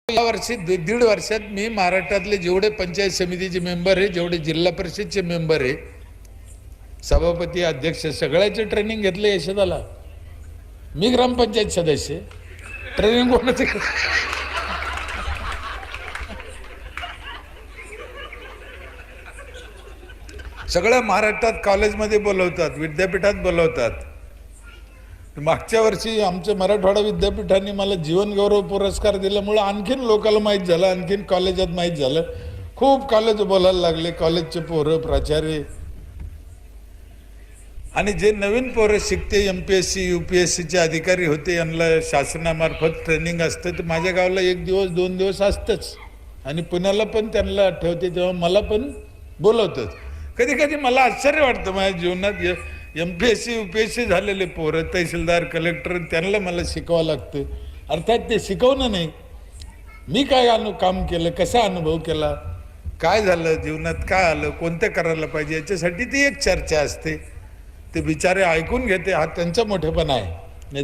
या वर्षी दीड वर्षात मी महाराष्ट्रातले जेवढे पंचायत समितीचे मेंबर आहे, जेवढे जिल्हा परिषदचे मेंबर आहे, सभापती अध्यक्ष सगळ्याचे ट्रेनिंग घेतलं यशदाला. मी ग्रामपंचायत सदस्य, ट्रेनिंग कोणाचं? सगळ्या महाराष्ट्रात कॉलेजमध्ये बोलवतात, विद्यापीठात बोलवतात. मागच्या वर्षी आमच्या मराठवाडा विद्यापीठाने मला जीवन गौरव पुरस्कार दिल्यामुळे आणखीन लोकांना माहीत झालं, आणखीन कॉलेजात माहीत झालं. खूप कॉलेज बोलायला लागले, कॉलेजचे पोरं, प्राचार्य. आणि जे नवीन पोरं शिकते, MPSC UPSCचे अधिकारी होते, यांना शासनामार्फत ट्रेनिंग असतं. तर माझ्या गावाला 1 दिवस 2 दिवस असतंच. आणि पुण्याला पण त्यांना आठवते तेव्हा मला पण बोलवतात. कधी कधी मला आश्चर्य वाटतं, माझ्या जीवनात MPSC UPSC झालेले पोरं, तहसीलदार, कलेक्टर, त्यांना मला शिकवावं लागतं. अर्थात ते शिकवणं नाही, मी काय काम केलं, कसा अनुभव केला, काय झालं जीवनात, काय आलं, कोणतं करायला पाहिजे, याच्यासाठी ती एक चर्चा असते. ते बिचारे ऐकून घेते, हा त्यांचा मोठेपणा आहे.